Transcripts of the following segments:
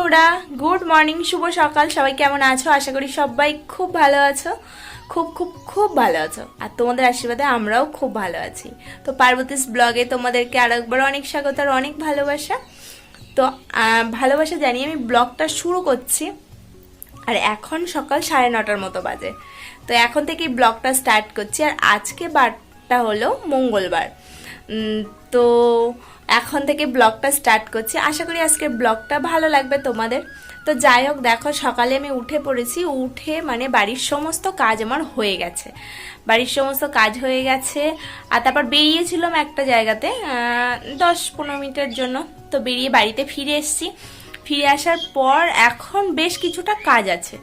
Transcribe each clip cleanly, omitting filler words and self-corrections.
বন্ধুরা good morning, শুভ সকাল। সবাই কেমন আছো? আশা করি সবাই খুব ভালো আছো, খুব খুব খুব ভালো আছো। আর তোমাদের আশীর্বাদে আমরাও খুব ভালো আছি। তো পার্বতীস ব্লগে তোমাদেরকে আর একবার অনেক স্বাগত আর অনেক ভালোবাসা। তো ভালোবাসা জানিয়ে আমি ব্লগটা শুরু করছি। আর এখন সকাল 9:30 মতো বাজে। তো এখন থেকেই ব্লগটা স্টার্ট করছি। আর আজকে বারটা হলো মঙ্গলবার। তো এখন থেকে ব্লগটা স্টার্ট করছি। আশা করি আজকের ব্লগটা ভালো লাগবে তোমাদের। তো যাই হোক, দেখো সকালে আমি উঠে পড়েছি। উঠে মানে বাড়ির সমস্ত কাজ আমার হয়ে গেছে, বাড়ির সমস্ত কাজ হয়ে গেছে। আর তারপর বেরিয়েছিলাম একটা জায়গাতে 10-15 মিনিটের জন্য। তো বেরিয়ে বাড়িতে ফিরে এসেছি। ফিরে আসার পর এখন বেশ কিছুটা কাজ আছে।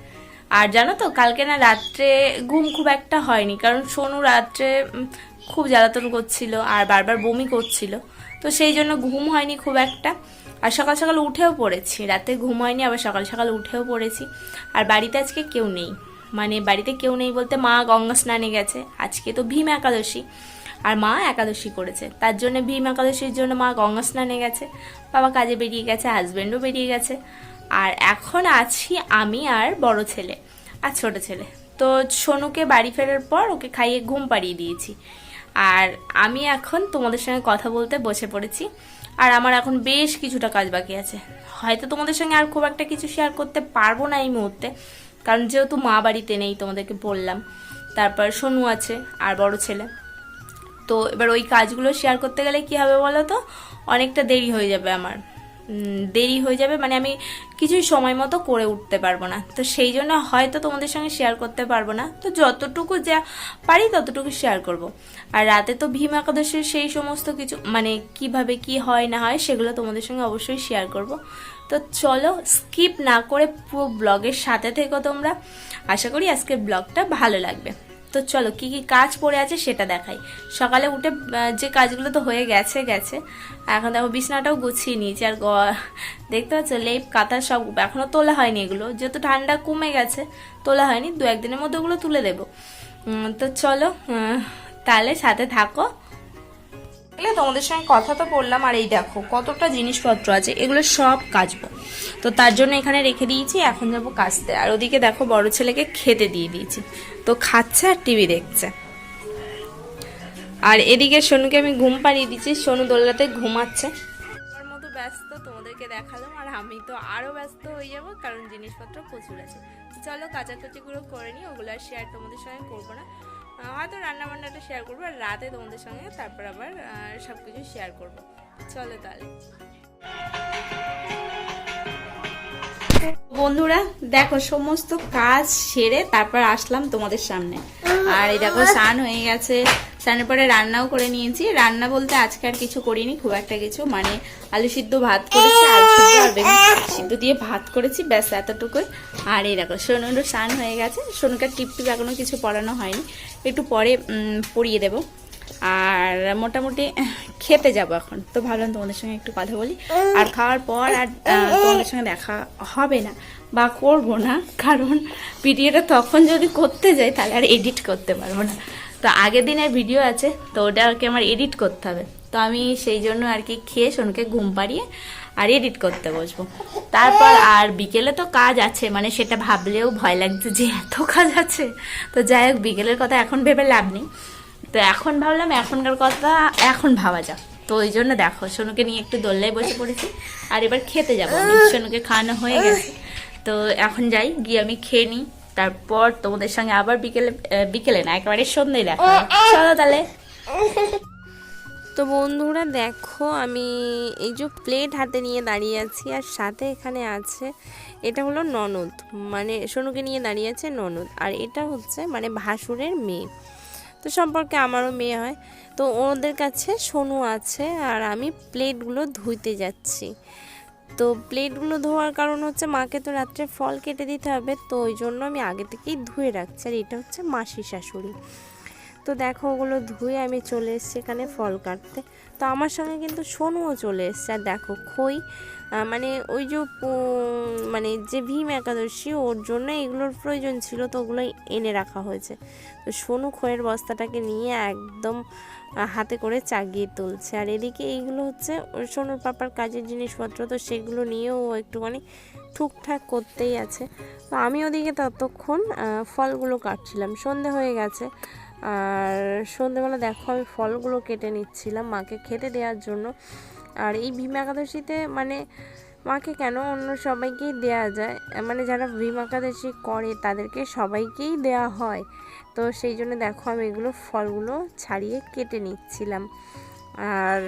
আর জানো তো, কালকে না রাত্রে ঘুম খুব একটা হয়নি, কারণ সোনু রাত্রে খুব জ্বালাতন করছিল আর বারবার বমি করছিল। তো সেই জন্য ঘুম হয়নি খুব একটা। আর সকাল সকাল উঠেও পড়েছি, রাতে ঘুম হয়নি, আবার সকাল সকাল উঠেও পড়েছি। আর বাড়িতে আজকে কেউ নেই, মানে বাড়িতে কেউ নেই বলতে মা গঙ্গা স্নানে গেছে। আজকে তো ভীম একাদশী, আর মা একাদশী করেছে, তার জন্য ভীম একাদশীর জন্য মা গঙ্গা স্নানে গেছে। বাবা কাজে বেরিয়ে গেছে, হাজব্যান্ডও বেরিয়ে গেছে। আর এখন আছি আমি আর বড় ছেলে আর ছোট ছেলে। তো সোনুকে বাড়ি ফেরার পর ওকে খাইয়ে ঘুম পাড়িয়ে দিয়েছি। আর আমি এখন তোমাদের সঙ্গে কথা বলতে বসে পড়েছি। আর আমার এখন বেশ কিছুটা কাজ বাকি আছে। হয়তো তোমাদের সঙ্গে আর খুব একটা কিছু শেয়ার করতে পারবো না এই মুহূর্তে, কারণ যেহেতু মা বাড়িতে নেই, তোমাদেরকে বললাম। তারপর সোনু আছে আর বড় ছেলে। তো এবার ওই কাজগুলো শেয়ার করতে গেলে কি হবে বলো তো, অনেকটা দেরি হয়ে যাবে আমার। দেরি হয়ে যাবে মানে আমি কিছুই সময় মতো করে উঠতে পারবো না। তো সেই জন্য হয়তো তোমাদের সঙ্গে শেয়ার করতে পারবো না। তো যতটুকু যা পারি ততটুকু শেয়ার করব। আর রাতে তো ভীম একাদশীর সেই সমস্ত কিছু মানে কিভাবে কি হয় না হয় সেগুলো তোমাদের সঙ্গে অবশ্যই শেয়ার করব। তো চলো স্কিপ না করে পুরো ব্লগের সাথে থেকো তোমরা। আশা করি আজকের ব্লগটা ভালো লাগবে। তো চলো কি কি কাজ পড়ে আছে সেটা দেখাই। সকালে উঠে যে কাজগুলো তো হয়ে গেছে গেছে। এখন দেখো বিছানাটাও গুছিয়ে নিয়েছি। আর দেখতে পাচ্ছ লেপ কাঁথা সব এখনো তোলা হয়নি, এগুলো যেহেতু ঠান্ডা কমে গেছে তোলা হয়নি। 2-1 দিনের মধ্যে ওগুলো তুলে দেবো। তো চলো তাহলে সাথে থাকো। তোমাদের সঙ্গে কথা তো বললাম। আর এই দেখো কতটা জিনিসপত্র আছে, এগুলো সব কাচবো। তো তার জন্য এখানে রেখে দিয়েছি, এখন যাবো কাচতে। আর ওদিকে দেখো বড় ছেলেকে খেতে দিয়ে দিয়েছি, তো খাচ্ছে আর টিভি দেখছে। আর এদিকে সোনুকে আমি ঘুম পাড়িয়ে দিচ্ছি, সোনু দোলনাতে ঘুমাচ্ছে। আমার মতো ব্যস্ত তোমাদেরকে দেখালাম, আর আমি তো আরো ব্যস্ত হয়ে যাবো, কারণ জিনিসপত্র প্রচুর আছে। চলো কাচাকুচিগুলো করে নিই, ওগুলো আর শেয়ার তোমাদের সঙ্গে করবো না। হয়তো রান্না বান্নাটা শেয়ার করবো, আর রাতে তোমাদের সঙ্গে তারপর আবার সবকিছু শেয়ার করবো। চলো তাহলে বন্ধুরা, দেখো সমস্ত কাজ সেরে তারপর আসলাম তোমাদের সামনে। আর এই দেখো স্নান হয়ে গেছে, স্নানের পরে রান্নাও করে নিয়েছি। রান্না বলতে আজকে আর কিছু করিনি খুব একটা কিছু, মানে আলু সিদ্ধ ভাত করেছি, আলু সিদ্ধ আর বেগুন সিদ্ধ দিয়ে ভাত করেছি, ব্যাস এতটুকুই। আর এই দেখো সোনুরও স্নান হয়ে গেছে। সোনুকে টিপ এখনো কিছু পড়ানো হয়নি, একটু পরে পড়িয়ে দেবো। আর মোটামুটি খেতে যাব এখন। তো ভাবলাম তোমাদের সঙ্গে একটু কথা বলি। আর খাওয়ার পর আর তোমাদের সঙ্গে দেখা হবে না বা করব না, কারণ ভিডিওটা তখন যদি করতে যাই তাহলে আর এডিট করতে পারবো না। তো আগের দিনের ভিডিও আছে, তো ওটা আর কি আমার এডিট করতে হবে। তো আমি সেই জন্য আর কি খেয়ে সোনুকে ঘুম পাড়িয়ে আর এডিট করতে বসবো। তারপর আর বিকেলে তো কাজ আছে, মানে সেটা ভাবলেও ভয় লাগছে যে এত কাজ আছে। তো যাই হোক, বিকেলের কথা এখন ভেবে লাভ নেই। তো এখন ভাবলাম এখনকার কথা এখন ভাবা যাক। তো ওই জন্য দেখো সোনুকে নিয়ে একটু দোল্লায় বসে পড়েছি। আর এবার খেতে যাবো, সোনুকে খাওয়ানো হয়ে গেছে। তো এখন যাই, গিয়ে আমি খেয়ে নিই। তারপর তোমাদের সঙ্গে আবার বিকেলে না একেবারে সন্ধ্যায় দেখা হবে। চলো তাহলে। তো বন্ধুরা দেখো, আমি এই যে প্লেট হাতে নিয়ে দাঁড়িয়ে আছি, আর সাথে এখানে আছে, এটা হলো ননদ, মানে সোনুকে নিয়ে দাঁড়িয়ে আছে ননদ। আর এটা হচ্ছে মানে ভাসুরের মেয়ে, তো সম্পর্কে আমারও মেয়ে হয়। তো ওদের কাছে সোনু আছে, আর আমি প্লেটগুলো ধুইতে যাচ্ছি। তো প্লেটগুলো ধোয়ার কারণ হচ্ছে মাকে তো রাত্রে ফল কেটে দিতে হবে, তো ওই জন্য আমি আগে থেকেই ধুয়ে রাখছি। আর এটা হচ্ছে মাসি শাশুড়ি। তো দেখো ওগুলো ধুয়ে আমি চলে এসেছি এখানে ফল কাটতে। তো আমার সঙ্গে কিন্তু সোনুও চলে এসছে। আর দেখো খই মানে ওই যে মানে যে ভীম একাদশী ওর জন্য এগুলোর প্রয়োজন ছিল, তো ওগুলোই এনে রাখা হয়েছে। তো সোনু খইয়ের বস্তাটাকে নিয়ে একদম হাতে করে চাগিয়ে তুলছে। আর এদিকে এইগুলো হচ্ছে সোনুর পাপার কাজের জিনিসপত্র, তো সেগুলো নিয়েও ও একটুখানি ঠুকঠাক করতেই আছে। তো আমি ওদিকে ততক্ষণ ফলগুলো কাটছিলাম, সন্ধে হয়ে গেছে। আর সন্ধেবেলা দেখো আমি ফলগুলো কেটে নিচ্ছিলাম মাকে খেতে দেওয়ার জন্য। আর এই ভীম একাদশীতে মানে মাকে কেন অন্য সবাইকেই দেয়া যায়, মানে যারা ভীম একাদশী করে তাদেরকে সবাইকেই দেয়া হয়। তো সেই জন্য দেখো আমি এগুলো ফলগুলো ছাড়িয়ে কেটে নিচ্ছিলাম। আর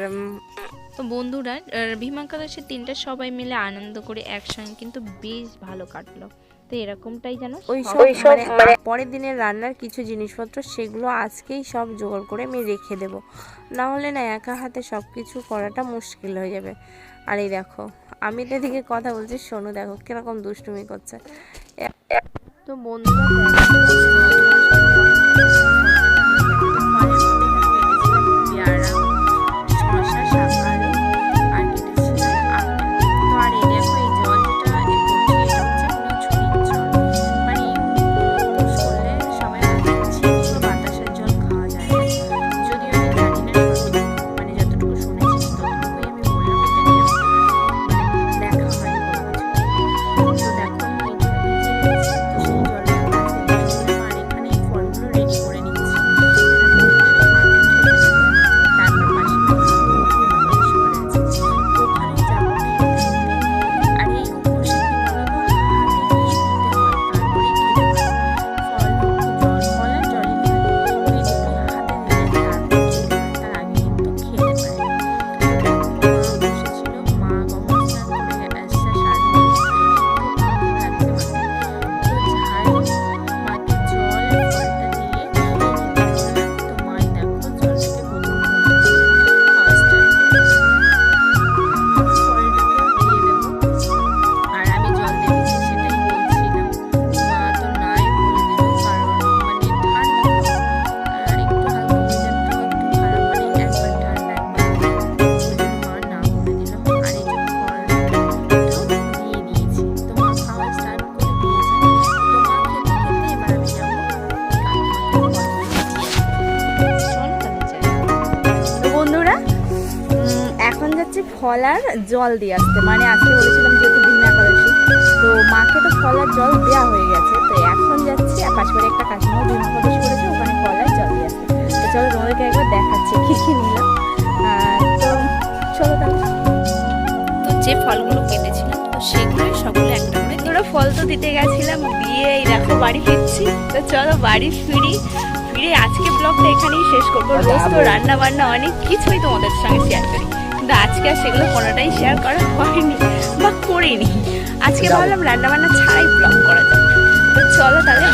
তো বন্ধুরা ভীম একাদশীর দিনটা সবাই মিলে আনন্দ করে একসঙ্গে কিন্তু বেশ ভালো কাটলো। তো এরকমটাই যেন ওই সব মানে পরের দিনের রান্নার কিছু জিনিসপত্র সেগুলো আজকেই সব জোগাড় করে আমি রেখে দেব, না হলে না একা হাতে সব কিছু করাটা মুশকিল হয়ে যাবে। আর এই দেখো আমি তো এদিকে কথা বলছি, শোনো দেখো কিরকম দুষ্টুমি করছে। তো বন্ধুরা ফল আর জল দিয়ে আসতে, মানে আজকে বলেছিলাম যেহেতু ভীম একাদশী, তো মাকে তো ফল আর জল দেওয়া হয়ে গেছে। তো এখন যাচ্ছি পাশ করে একটা কাকিমা ভীম একাদশী করেছে, ওখানে ফল আর জল দিয়ে আসতে। তো চলো তোমাদেরকে একবার দেখাচ্ছি কী কী নিলাম। তো চলো তাহলে। তো যে ফলগুলো কেটেছিলাম তো সেগুলোই সকলে একটা করে ধরো ফল তো দিতে গেছিলাম, দিয়ে এই দেখো বাড়ি ফিরছি। তো চলো বাড়ি ফিরে আজকে ব্লগটা এখানেই শেষ করবো। রোজ তো রান্না বান্না অনেক কিছুই তোমাদের সঙ্গে শেয়ার করি, কিন্তু আজকে আর সেগুলো কোনোটাই শেয়ার করা হয়নি বা করিনি। আজকে ভাবলাম রান্না বান্না ছাড়াই ব্লগ করা যায়। তো চলো তাহলে